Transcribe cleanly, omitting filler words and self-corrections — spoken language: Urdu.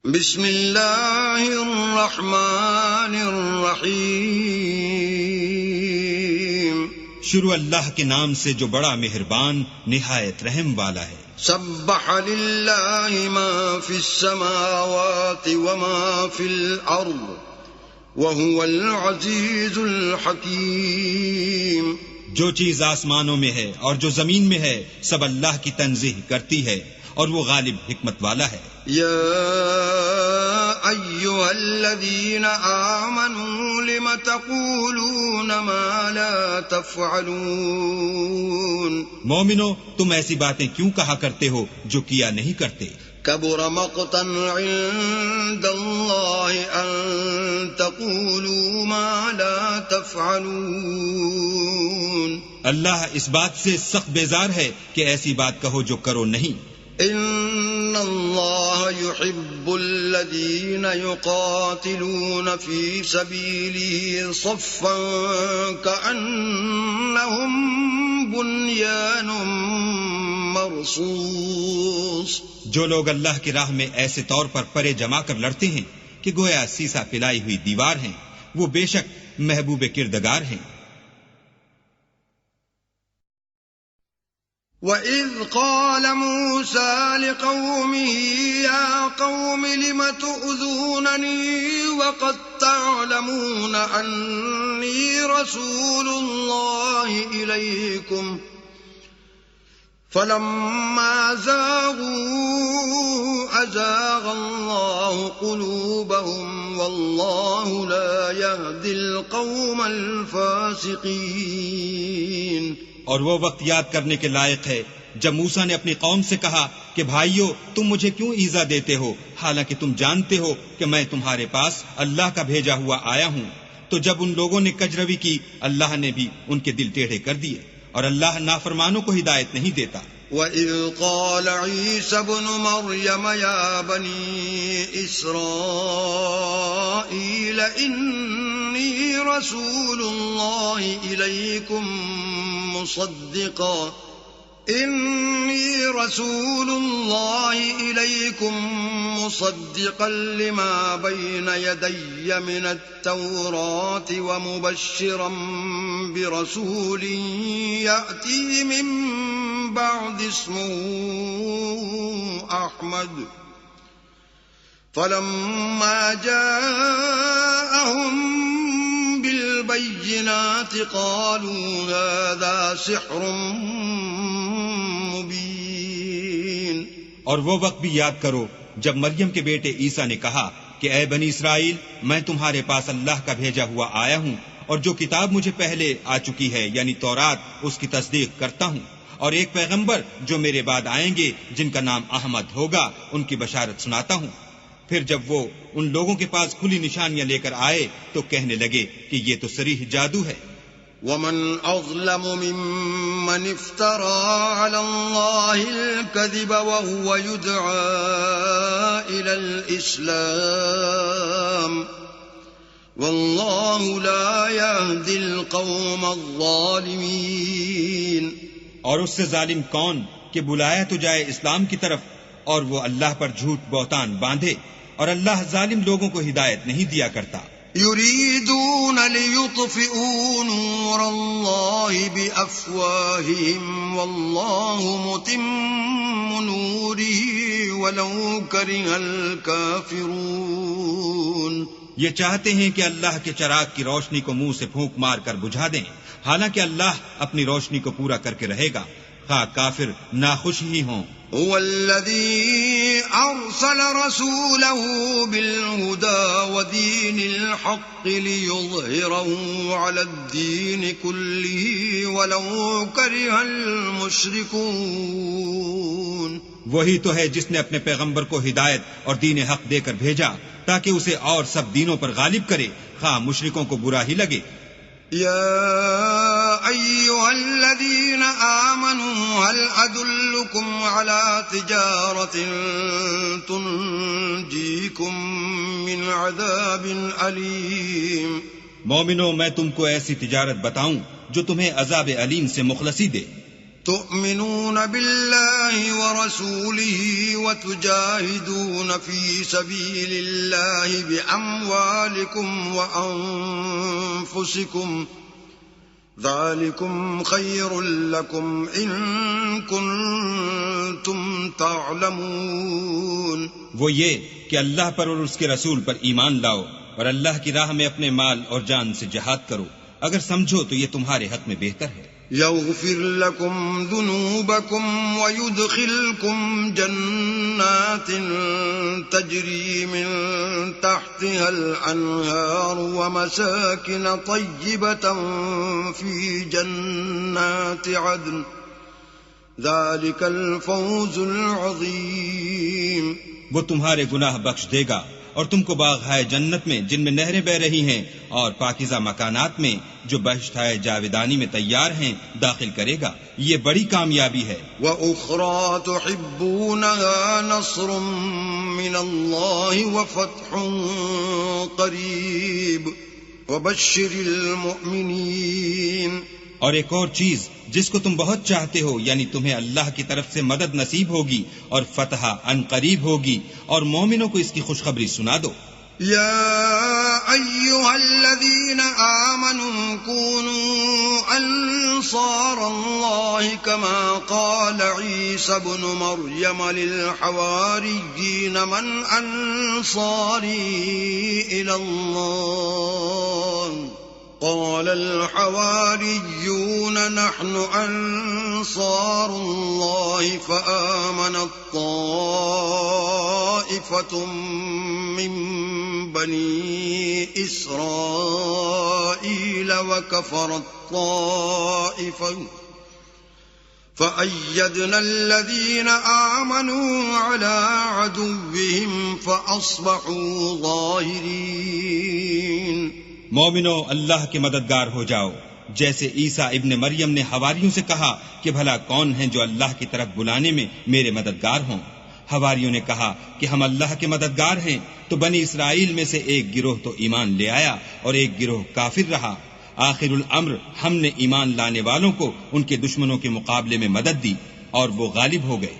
بسم اللہ الرحمن الرحیم، شروع اللہ کے نام سے جو بڑا مہربان نہایت رحم والا ہے۔ سبح للہ ما فی السماوات وما فی الارض وهو العزیز الحکیم۔ جو چیز آسمانوں میں ہے اور جو زمین میں ہے سب اللہ کی تنزیہ کرتی ہے اور وہ غالب حکمت والا ہے۔ یا ایھا الذین آمنوا لم تقولون ما لا تفعلون۔ مومنو تم ایسی باتیں کیوں کہا کرتے ہو جو کیا نہیں کرتے؟ کبر مقتا عند اللہ ان تقولوا ما لا تفعلون۔ اللہ اس بات سے سخت بیزار ہے کہ ایسی بات کہو جو کرو نہیں۔ ان اللہ يحب الذین یقاتلون فی سبیلہ صفا کأنہم بنیان مرصوص۔ جو لوگ اللہ کی راہ میں ایسے طور پر پرے جما کر لڑتے ہیں کہ گویا سیسا پلائی ہوئی دیوار ہیں، وہ بے شک محبوب کردگار ہیں۔ وَإِذْ قَالَ مُوسَى لِقَوْمِهِ يَا قَوْمِ لِمَ تُؤْذُونَنِي وَقَدْ تَعْلَمُونَ أَنِّي رَسُولُ اللَّهِ إِلَيْكُمْ فَلَمَّا زَاغُوا أَزَاغَ اللَّهُ قُلُوبَهُمْ وَاللَّهُ لَا يَهْدِي الْقَوْمَ الْفَاسِقِينَ۔ اور وہ وقت یاد کرنے کے لائق ہے جب موسیٰ نے اپنی قوم سے کہا کہ بھائیو تم مجھے کیوں ایذا دیتے ہو حالانکہ تم جانتے ہو کہ میں تمہارے پاس اللہ کا بھیجا ہوا آیا ہوں۔ تو جب ان لوگوں نے کجروی کی اللہ نے بھی ان کے دل ٹیڑھے کر دیے، اور اللہ نافرمانوں کو ہدایت نہیں دیتا۔ وَإِذْ قَالَ عِيسَى ابْنُ مَرْيَمَ يَا بَنِي إِسْرَائِيلَ إِنِّي رَسُولُ اللَّهِ إِلَيْكُمْ مُصَدِّقًا لِمَا بَيْنَ يَدَيَّ مِنَ التَّوْرَاةِ وَمُبَشِّرًا بِرَسُولٍ يَأْتِي مِن بَعْدِ اسْمُهُ أَحْمَدُ فَلَمَّا جَاءَهُم بالبينات قالوا هذا سحر مبين۔ اور وہ وقت بھی یاد کرو جب مریم کے بیٹے عیسیٰ نے کہا کہ اے بنی اسرائیل میں تمہارے پاس اللہ کا بھیجا ہوا آیا ہوں، اور جو کتاب مجھے پہلے آ چکی ہے یعنی تورات اس کی تصدیق کرتا ہوں، اور ایک پیغمبر جو میرے بعد آئیں گے جن کا نام احمد ہوگا ان کی بشارت سناتا ہوں۔ پھر جب وہ ان لوگوں کے پاس کھلی نشانیاں لے کر آئے تو کہنے لگے کہ یہ تو صریح جادو ہے۔ وَمَنْ أَظْلَمُ مِمَّنِ افْتَرَى عَلَى اللَّهِ الْكَذِبَ وَهُوَ يُدْعَى إِلَى الْإِسْلَامِ وَاللَّهُ لَا يَهْدِي الْقَوْمَ الظَّالِمِينَ۔ اور اس سے ظالم کون کہ بلایا تو جائے اسلام کی طرف اور وہ اللہ پر جھوٹ بہتان باندھے، اور اللہ ظالم لوگوں کو ہدایت نہیں دیا کرتا۔ يريدون ليطفئوا نور الله بأفواههم والله متم نوره ولو كره الكافرون۔ یہ چاہتے ہیں کہ اللہ کے چراغ کی روشنی کو منہ سے پھونک مار کر بجھا دیں، حالانکہ اللہ اپنی روشنی کو پورا کر کے رہے گا، خواہ کافر ناخوش ہی ہوں۔ هو الذي أرسل رسوله بالهدى ودين الحق ليظهره على الدين كله ولو كره المشركون۔ وہی تو ہے جس نے اپنے پیغمبر کو ہدایت اور دین حق دے کر بھیجا تاکہ اسے اور سب دینوں پر غالب کرے، خواہ مشرکوں کو برا ہی لگے۔ يا أيها الذين آمنوا هل أدلكم على تجارة تنجيكم من عذاب أليم۔ مومنو میں تم کو ایسی تجارت بتاؤں جو تمہیں عذاب علیم سے مخلصی دے۔ تؤمنون بالله ورسوله وتجاهدون في سبيل الله بأموالكم وأنفسكم ذلكم خير لكم إن كنتم تعلمون. وہ یہ کہ اللہ پر اور اس کے رسول پر ایمان لاؤ اور اللہ کی راہ میں اپنے مال اور جان سے جہاد کرو، اگر سمجھو تو یہ تمہارے حق میں بہتر ہے. يغفر لكم ذنوبكم ويدخلكم جنات تجري من تحتها الأنهار ومساكن طيبة في جنات عدن ذلك الفوز العظيم. وہ تمہارے گناہ بخش دے گا اور تم کو باغ جنت میں جن میں نہریں بہ رہی ہیں اور پاکیزہ مکانات میں جو بہشت جاودانی میں تیار ہیں داخل کرے گا. یہ بڑی کامیابی ہے. وَأُخْرَى تُحِبُّونَهَا نَصْرٌ مِّنَ اللَّهِ وَفَتْحٌ قَرِيبٌ وَبَشِّرِ الْمُؤْمِنِينَ. اور ایک اور چیز جس کو تم بہت چاہتے ہو، یعنی تمہیں اللہ کی طرف سے مدد نصیب ہوگی اور فتح ان قریب ہوگی، اور مومنوں کو اس کی خوشخبری سنا دو. يا أيها الذين آمنوا كونوا أنصار الله كما قال عيسى ابن مريم للحواريين من أنصاري إلى الله قال الحواريون نحن أنصار الله فآمنت طائفة من بني إسرائيل وكفرت طائفة فأيدنا الذين آمنوا على عدوهم فأصبحوا ظاهرين. مومنو اللہ کے مددگار ہو جاؤ، جیسے عیسیٰ ابن مریم نے حواریوں سے کہا کہ بھلا کون ہیں جو اللہ کی طرف بلانے میں میرے مددگار ہوں. حواریوں نے کہا کہ ہم اللہ کے مددگار ہیں، تو بنی اسرائیل میں سے ایک گروہ تو ایمان لے آیا اور ایک گروہ کافر رہا. آخر الامر ہم نے ایمان لانے والوں کو ان کے دشمنوں کے مقابلے میں مدد دی اور وہ غالب ہو گئے.